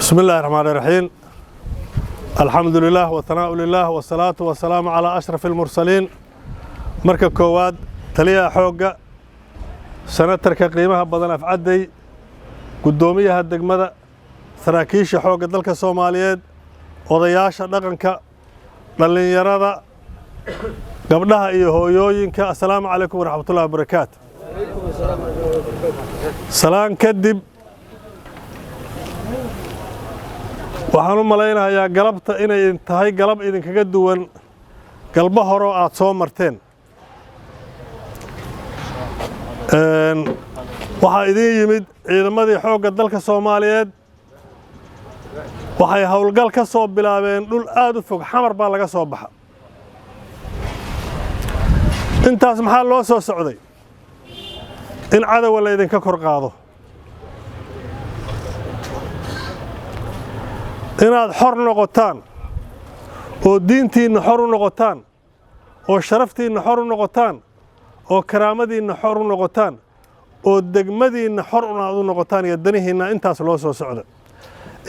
بسم الله الرحمن الرحيم. الحمد لله والثناء لله والصلاة والسلام على أشرف المرسلين. مركب كواد تليا حوجة سنترك قيمها بدن أفعدي قدوميها الدقمدة سراكيش حوجة دلك الصوماليات وضياش دقنك للي يرى قبلها يهويوينك. السلام عليكم ورحمة الله وبركاته. سلام كدب waxaan u malaynayaa galabta inay tahay galab idinkaga duwan galba hore aad soo marteen. Waxa idin yimid ciidamadii xoogga dalka Soomaaliyeed waxay hawlgal ka soo bilaabeen dhul aad u fog xamar baa laga soo baxa. Intaas maxaa loo soo socday in cadawga la idinka kor qaado, inaad xor noqotaan oo diintiina xor u noqotaan oo sharaftiina xor u noqotaan oo karaamadiina xor u noqotaan oo degmadiina xor u noqotaan iyo danihiina. intaas loo soo socda.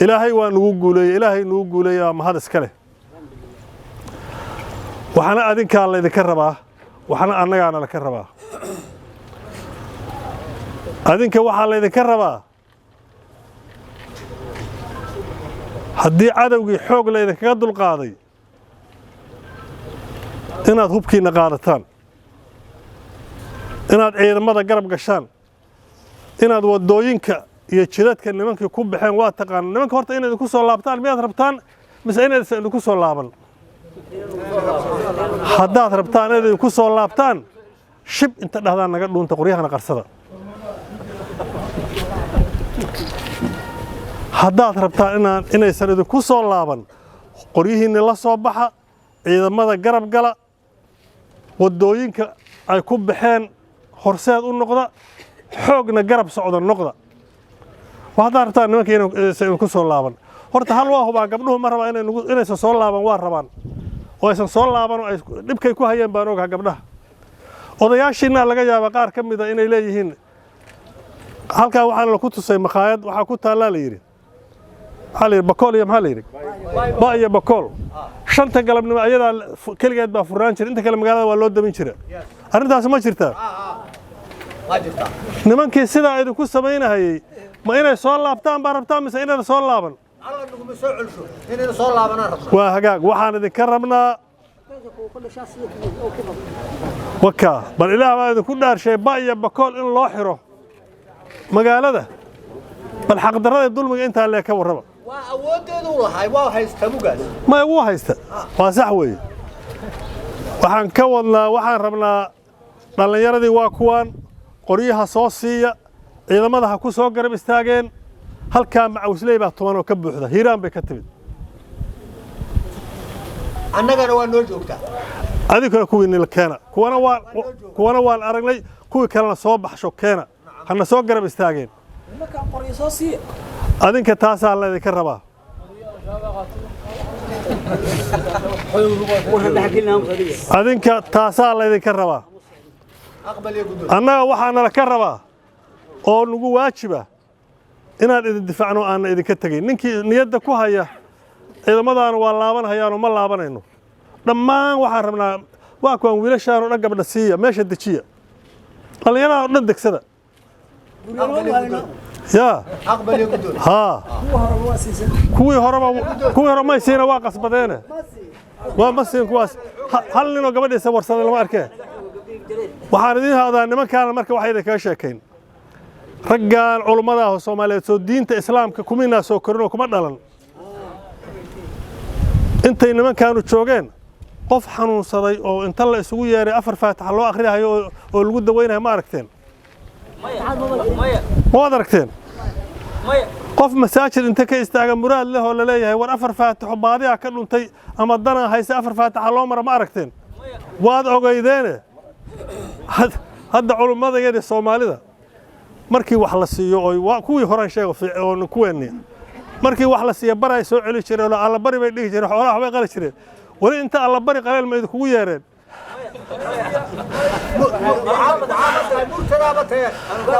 ilaahay waa nagu guuleeyay, ilaahay nagu guuleeyay mahad iska leh. waxana adinka la idinka rabaa, waxana annagaana la ka rabaa. adinka waxa la idinka rabaa haddii cadawgii xoog la idinkaga dulqaaday inaad hubkiina qaadataan, inaad ciidamada garab gashaan, inaad wadooyinka iyo jidadka nimankii ku baxeen waa taqaan. nimanka horta inaad idinku soo laabtaan miyaad rabtaan mise inaysan idinku soo laaban? haddaad rabtaan inaad idinku soo laabtaan shib inta dhahdaan naga dhuunta qoryahana qarsada. haddaad rabtaan inaysan idinku soo laaban qoryihiinna la soo baxa, ciidamada garab gala, wadooyinka ay ku baxeen horseed u noqda, xoogna garab socda noqda. haddaad rabtaan nimanka inaysan idinku soo laaban, horta hal waa hubaa gabdhuhu ma rabaa inaysan soo laaban, waa rabaan oo aysan soo laaban oo ay dhibkay ku hayeen baan ogahay gabdhaha. odayaashiina laga yaabaa qaar ka mid ah inay leeyihiin halkaa waxaa la ku tusay maqaayad waxaa ku taallaa la yidhi bakool iyo maxaa la yidhi ba iyo bakool shanta galabnimo ayadaa keligeed baa furnaan jira, inta kale magaalada waa loo dabin jira. arrintaas ma jirtaa? nimankii sidaa idinku samaynahayey ma inay soo laabtaan baa rabtaa mise inayna soo laaban? waa hagaag. waxaan idinka rabnaa wakaa bal ilaah baa idinku dhaarshay ba iyo bakool in loo xiro magaalada. bal xaqdarrada dulmiga intaa lee ka warraba. waa awoodeedu u lahay, waa haysta mugaas ma uu haysta, waa sax weeye. waxaan ka wadnaa, waxaan rabnaa dhallinyaradii waa kuwaan qoryaha soo siiya, ciidamada ha ku soo garab istaageen. halkaa macawisley baa tuman oo ka buuxda, hiiraan bay ka timid. annagana waa noo joogtaa. adinkuna kuwiinila keena, kuwana waan aragnay, kuwii kalena soo baxsho keena, hana soo garab istaageen. adinka taasaa la idinka rabaa. adinka taasaa la idinka rabaa. annaga waxaana la ka rabaa oo nagu waajiba inaan idin difaacno aanna idinka tegayn. ninkii niyadda ku haya ciidamadaana waa laabanhayaanoo ma laabanayno. dhammaan waxaan rabnaa waa kuwaan wiilashaanoo dhan gabdha siiya, meesha dejiya, dhallinyarada oo dhan degsada. yaa haa kuwii hore may siina waa qasbadeene waa ma siin kuwaas. hal ninoo gabadhiisa warsaday lama arkee. waxaan idiin haadaa nimankaana marka waxay idinkaga sheekayn raggan culummada ah oo Soomaaliyeed soo diinta islaamka kuminaa soo korin oo kuma dhalan. intay nimankaanu joogeen qof xanuunsaday oo inta la isugu yeeray 4 faatax loo akhriyayo oo lagu daweynayo ma aragteen? ما أدركتين قف مساجد أنت كيستعجل مراد له ولا ليه ور أفر فاتح وبعضيها كله أنت أما الضنا هيس أفر فاتح على عمره ما أركتين واد عقيدينه هذا علوم ماذا جدي الصومالي ده مركي وحلسية وكوي هران شيء في ونكويني مركي وحلسية برا يسوع على شيء ولا على بري ما يديه شيء ولا حبي قال شيء ولا أنت على بري قليل ما يدكوي يرد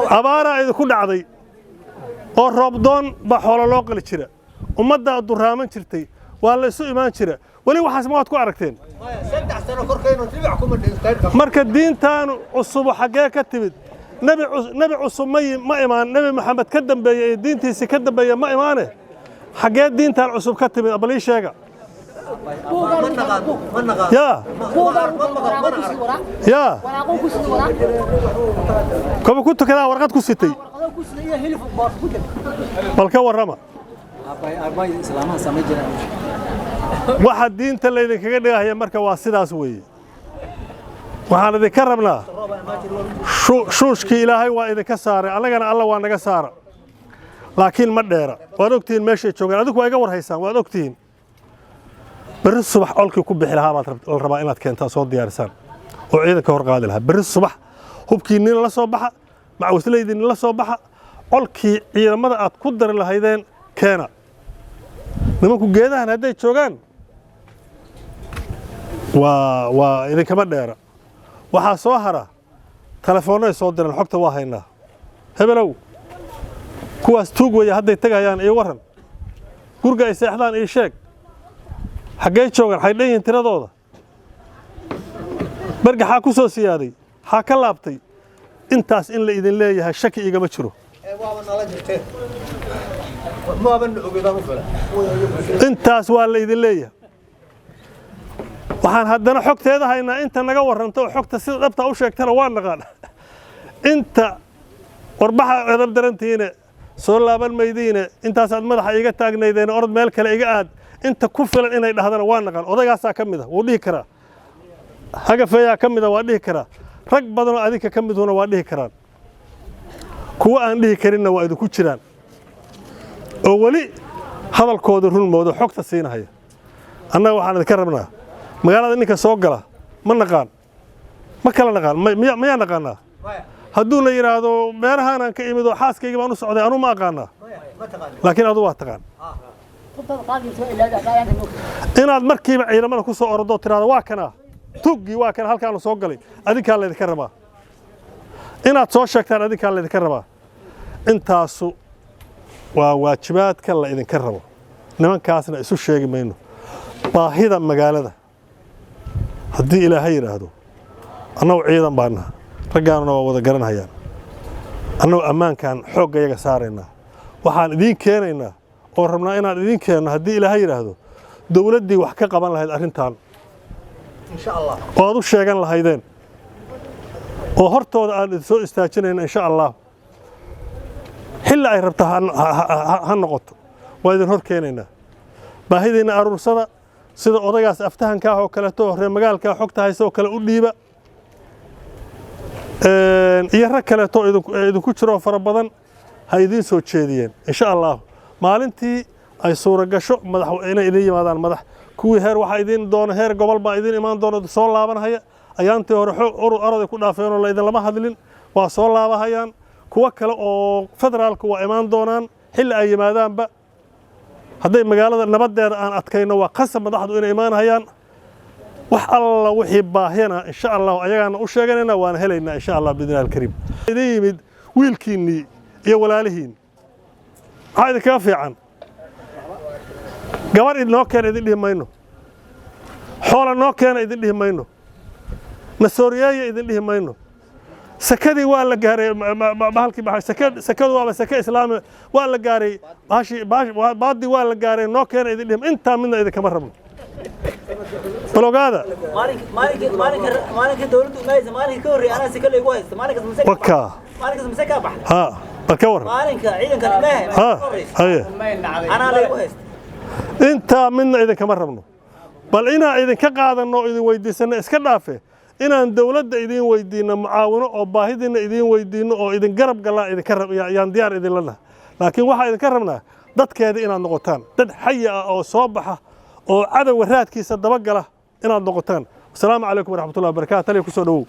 abaara ay ku dhacday oo roobdoon ba xoolo loo qali jira ummadda duraaman jirtay waa la isu imaan jira wali waxaas ma waad ku aragteen saddex sano korkaynu tibic kuma dhigtay marka diintan cusub xagee ka timid nabi cusub ma imaan nabi maxamed ka dambeeyay diintiisa ka dambeeyay ma imaane xagee diintan cusub ka timid abali sheega يا كم كنت كذا ورقات كسيتي بالك ورما واحد دين تلا إذا كذا هي مركب واسدة سوي وحنا ذكرنا شوش كي إلهي وإذا كسر على جنا الله وأنا كسر لكن ما ديره ودكتين ماشي شغل هذوك وايجا ورهيسان ودكتين بري الصبح أولك يكون بحلها ما الربائنات كانت صوت ديارسان وعيدة كهر قادي لها بري الصبح هبكي نين الله صباحا مع وسليدين الله صباحا أولك عيدا ماذا أتقدر الله هيدين كان نمكو جيدا هنادي تشوغان وإذا كمان ديرا وحا صوهرة تلفوني صوت دينا الحقة واهينا هبلو كواس توق ويا هدي تقايان إي ورن قرقا يسيحدان إي شيك حقاي joogan waxay leeyihiin tiradooda barga xaa ku soo siyaaday xaa ka laabtay intaas in la idin leeyahay shaki igama jiro waaba nala jirtay ma ban ogeedaan u fala intaas waa la idin leeyahay waxaan haddana xogteeda haynaa inta naga waranto xogta sida dhabta u sheegtana waa naqaan inta warbaxa edab darantiina soo laaban maydiina intaas aad madaxa iga taagnaydeen orod meel kale iga aad inta ku filan inay dhahdana waa naqaan odagaasaa ka mid ah wuu dhihi karaa hagafeeyaa ka mid ah waa dhihi karaa rag badanoo adinka ka miduna waa dhihi karaan kuwa aan dhihi karinna waa idinku jiraan oo weli hadalkooda run moodo xogta siinahaya annaga waxaan idinka rabnaa magaalada ninka soo gala ma naqaan ma kala naqaan miyaa naqaanaa hadduuna yidhaahdo meelahaanaan ka imid oo xaaskayga baan u socday anuu ma aqaanaa laakiin aduu waa taqaan inaad markiiba ciidamada ku soo ordo tiraado waa kana tuugii waa kana halkaan soo galay adinka la idinka rabaa inaad soo sheegtaan adinka la idinka rabaa intaasu waa waajibaadka la idinka rabo nimankaasna isu sheegi mayno baahida magaalada haddii ilaahay yiraahdo annagu ciidan baana raggaanuna waa wada garanayaan annagu ammaankan xooggayaga saaraynaa waxaan idiin keenaynaa oo rabnaa inaan idin keenno haddii ilaahay yiraahdo dawladdii wax ka qaban lahayd arrintan insha Allah oo aad u sheegan lahaydeen oo hortooda aan idin soo istaajinayna insha Allah xilli ay rabto ha noqoto waa idin hor keenaynaa baahidiina aruursada sida odagaas aftahanka oo kale to reer magaalka xogta hayso kale u dhiiba iyo rag kale to idinku jiro fara badan ha idin soo jeediyeen insha Allah maalintii ay suura gasho madaxweyne idin yimaadaan madax kuwii heer waxa idin doona heer gobol baa idin imaan doona soo laabanaya ayaantii hore orod ku dhaafeen oo la idin lama hadlin waa soo laabahayaan kuwa kale oo federaalku waa imaan doonaan xilli ay yimaadaanba hadday magaalada nabadeeda aan adkayno waa qasab madaxdu inay imaanayaan wax alla wixii baahiyana insha Allah ayagaana u sheeganayna waan helaynaa insha Allah bidnaa kariim idin yimid wiilkiinii iyo walaalihiin maxaa idinkaga fiican gabar idinoo keena idin dhihi mayno xoola noo keena idin dhihi mayno nasooriyeeya idin dhihi mayno sakadii waa la gaaray bahalkii sakadu waaba saka islaami waa la gaaray baadii waa la gaaray noo keena idin dhihi intaa midna idinkama rabno balogaada maalinka dawladdu imaaysa maalinka ka horreeyay anaa saka laygu haysta maalinkaas masaka wakaa maalinkaas masaka bax ha balka war maalinka ciidanka ilaahay haye anaa laygu haysta intaa midna idinkama rabno bal inaan idinka qaadanno idin weydiisano iska dhaafe inaan dawladda idin weydiino mucaawino oo baahidiina idin weydiino oo idin garab galaa idinka yaan diyaar idin lana laakiin waxaa idinka rabnaa dadkeeda inaad noqotaan dad xayi ah oo soo baxa oo cadawga raadkiisa dabagala inaad noqotaan assalaamu calaykum waraxmatullahi wabarakaatu taliya ku soo dhawow